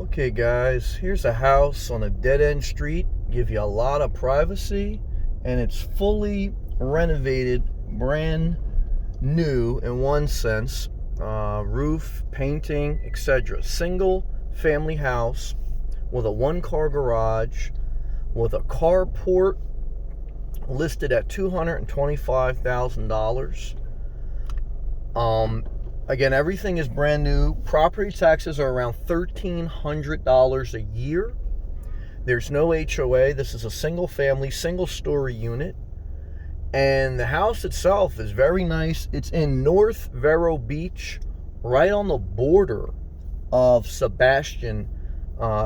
Okay guys, here's a house on a dead-end street, give you a lot of privacy, and it's fully renovated, brand new in one sense, roof, painting, etc. Single family house with a one-car garage, with a carport listed at $225,000. Again, everything is brand new. Property taxes are around $1,300 a year. There's no HOA. This is a single family, single story unit. And the house itself is very nice. It's in North Vero Beach, right on the border of Sebastian.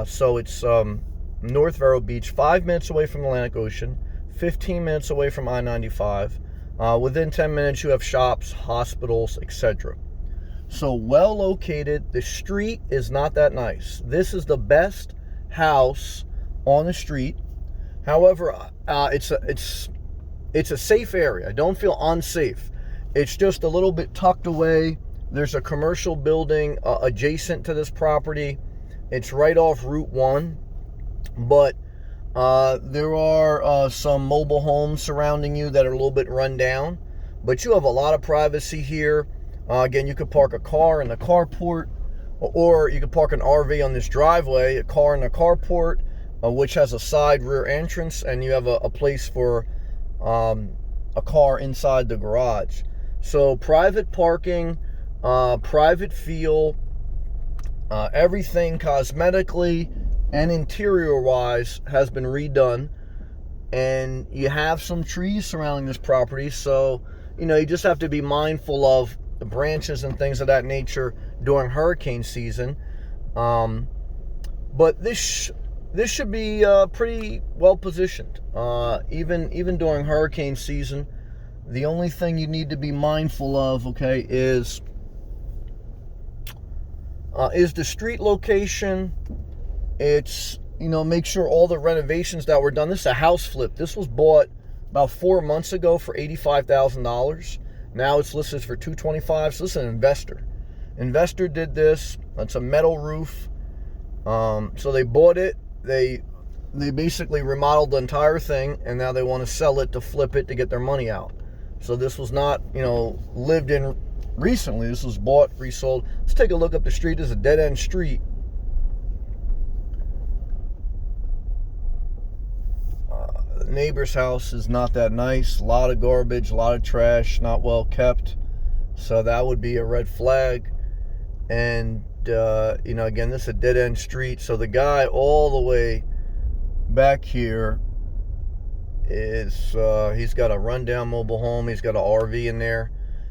So it's North Vero Beach, 5 minutes away from the Atlantic Ocean, 15 minutes away from I-95. Within 10 minutes, you have shops, hospitals, etc. So well located. The street is not that nice. This is the best house on the street. However, it's a safe area. I don't feel unsafe. It's just a little bit tucked away. There's a commercial building adjacent to this property. It's right off Route 1. But there are some mobile homes surrounding you that are a little bit run down. But you have a lot of privacy here. Again, you could park a car in the carport, or you could park an RV on this driveway, a car in the carport, which has a side rear entrance, and you have a place for a car inside the garage. So private parking, private feel, everything cosmetically and interior-wise has been redone. And you have some trees surrounding this property, so you just have to be mindful of the branches and things of that nature during hurricane season. But this should be pretty well positioned, even during hurricane season. The only thing you need to be mindful of, okay, is the street location. It's make sure all the renovations that were done. This is a house flip. This was bought about 4 months ago for $85,000. Now it's listed for $225,000. So this is an investor. Investor did this. It's a metal roof. So they bought it. They basically remodeled the entire thing, and now they want to sell it to flip it to get their money out. So this was not lived in recently. This was bought, resold. Let's take a look up the street. This is a dead end street. The neighbor's house is not that nice. A lot of garbage, a lot of trash, not well kept. So that would be a red flag. And again, this is a dead end street. So the guy all the way back here is he's got a rundown mobile home. He's got an RV in there.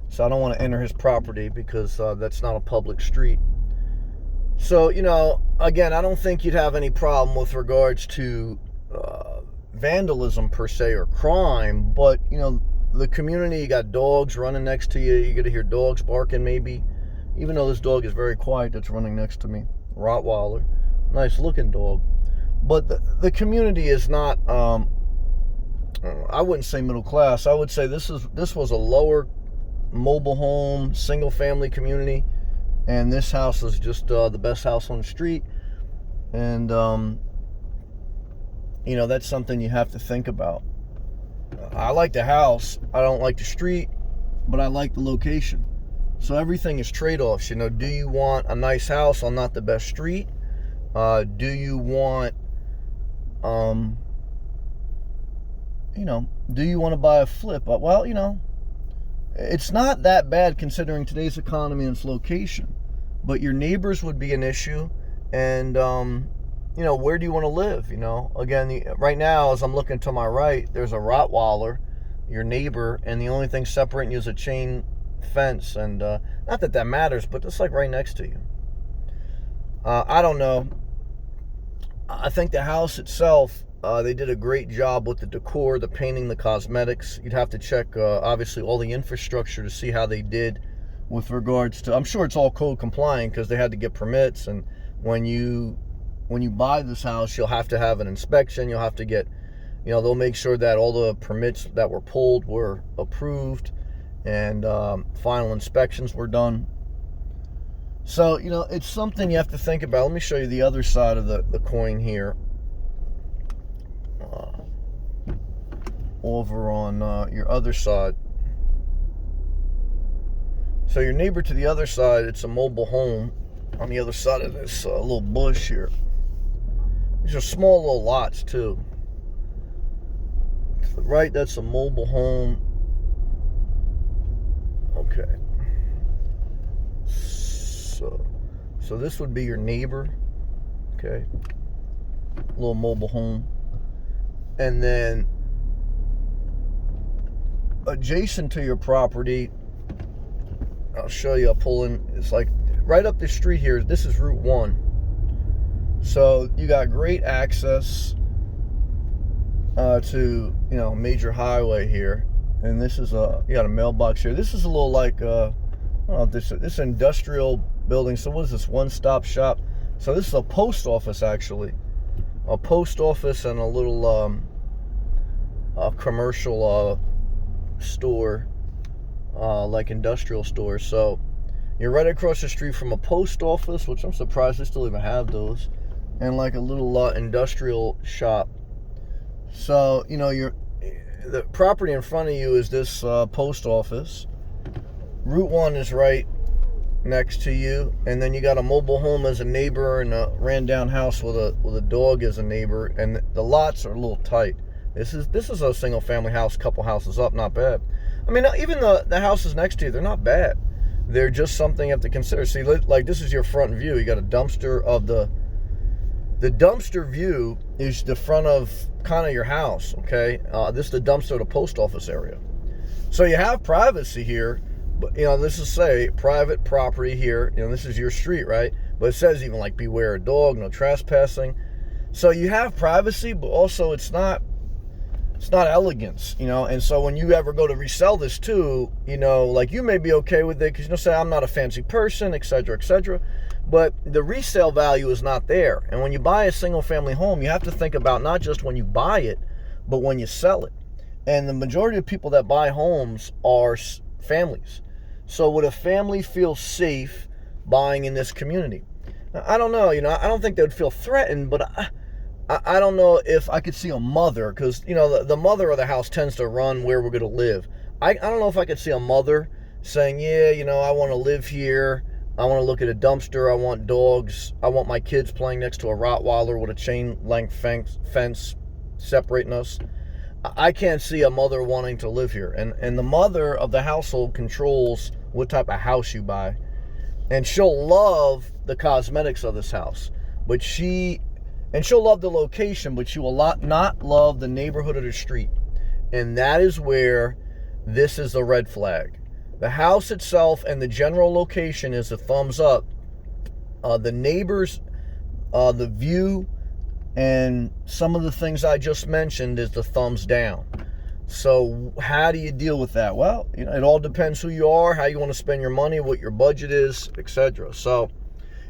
So I don't want to enter his property because that's not a public street. So again, I don't think you'd have any problem with regards to vandalism per se or crime, but the community, you got dogs running next to you. You're gonna hear dogs barking maybe, even though this dog is very quiet that's running next to me. Rottweiler, nice looking dog. But the community is not I wouldn't say middle class. I would say this was a lower mobile home, single family community, and this house is just the best house on the street. And that's something you have to think about. I like the house. I don't like the street, but I like the location. So everything is trade-offs. Do you want a nice house on not the best street? Do you want, do you want to buy a flip? Well, it's not that bad considering today's economy and its location. But your neighbors would be an issue. And, where do you want to live? Again, right now, as I'm looking to my right, there's a Rottweiler, your neighbor, and the only thing separating you is a chain fence. And not that matters, but it's like right next to you. I don't know. I think the house itself, they did a great job with the decor, the painting, the cosmetics. You'd have to check, obviously, all the infrastructure to see how they did with regards to, I'm sure it's all code compliant because they had to get permits. And when you buy this house, you'll have to have an inspection. You'll have to get, they'll make sure that all the permits that were pulled were approved and final inspections were done. So, you know, it's something you have to think about. Let me show you the other side of the coin here. Over on your other side. So your neighbor to the other side, it's a mobile home on the other side of this little bush here. These are small little lots too. To the right, that's a mobile home. Okay. So this would be your neighbor. Okay. Little mobile home. And then adjacent to your property, I'll show you, I'll pull in, it's like right up the street here, this is Route 1. So you got great access to, you know, major highway here. And this is you got a mailbox here. This is a little like, this industrial building. So what is this, one-stop shop? So this is a post office, actually. A post office and a little commercial store, like industrial store. So you're right across the street from a post office, which I'm surprised they still even have those, and like a little industrial shop. So, you know, the property in front of you is this post office. Route 1 is right next to you, and then you got a mobile home as a neighbor and a ran down house with a dog as a neighbor, and the lots are a little tight. This is a single family house, couple houses up, not bad. I mean, even the houses next to you, they're not bad. They're just something you have to consider. See, like this is your front view. You got a dumpster of the dumpster view is the front of kind of your house, okay? This is the dumpster of the post office area. So you have privacy here, but, you know, this is, say, private property here. You know, this is your street, right? But it says even, like, beware a dog, no trespassing. So you have privacy, but also it's not elegance, you know? And so when you ever go to resell this too, you know, like, you may be okay with it because, you know, say, I'm not a fancy person, et cetera, but the resale value is not there. And when you buy a single family home, you have to think about not just when you buy it, but when you sell it. And the majority of people that buy homes are families. So would a family feel safe buying in this community? I don't know, you know, I don't think they would feel threatened, but I don't know if I could see a mother, because, you know, the mother of the house tends to run where we're going to live. I don't know if I could see a mother saying, yeah, you know, I want to live here. I want to look at a dumpster. I want dogs. I want my kids playing next to a Rottweiler with a chain link fence separating us. I can't see a mother wanting to live here. And the mother of the household controls what type of house you buy. And she'll love the cosmetics of this house. But she'll love the location, but she will not love the neighborhood of the street. And that is where this is a red flag. The house itself and the general location is a thumbs up. The neighbors, the view, and some of the things I just mentioned is the thumbs down. So how do you deal with that? Well, you know, it all depends who you are, how you want to spend your money, what your budget is, etc. So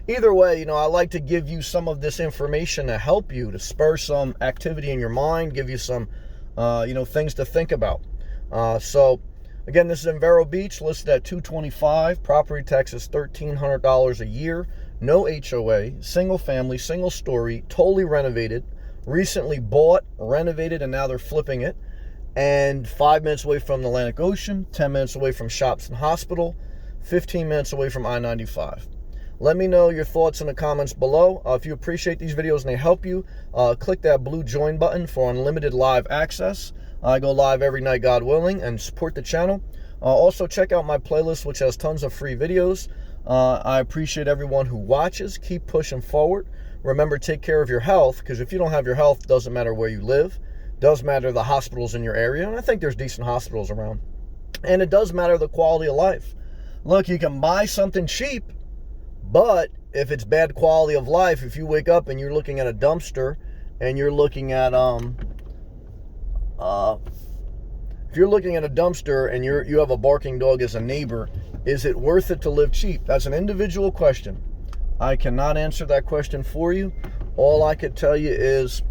either way, you know, I like to give you some of this information to help you, to spur some activity in your mind, give you some, you know, things to think about. So again, this is in Vero Beach, listed at $225. Property tax is $1,300 a year. No HOA, single family, single story, totally renovated, recently bought, renovated, and now they're flipping it. And 5 minutes away from the Atlantic Ocean, 10 minutes away from shops and hospital, 15 minutes away from I-95. Let me know your thoughts in the comments below. If you appreciate these videos and they help you, click that blue join button for unlimited live access. I go live every night, God willing, and support the channel. Also, check out my playlist, which has tons of free videos. I appreciate everyone who watches. Keep pushing forward. Remember, take care of your health, because if you don't have your health, it doesn't matter where you live. It does matter the hospitals in your area, and I think there's decent hospitals around. And it does matter the quality of life. Look, you can buy something cheap, but if it's bad quality of life, if you wake up and you're looking at a dumpster and you're looking at if you're looking at a dumpster and you have a barking dog as a neighbor, is it worth it to live cheap? That's an individual question. I cannot answer that question for you. All I could tell you is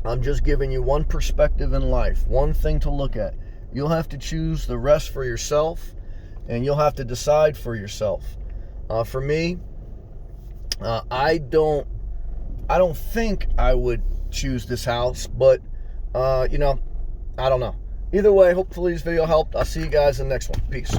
I'm just giving you one perspective in life, one thing to look at. You'll have to choose the rest for yourself, and you'll have to decide for yourself. For me, I don't think I would choose this house, but you know, I don't know. Either way, hopefully this video helped. I'll see you guys in the next one. Peace.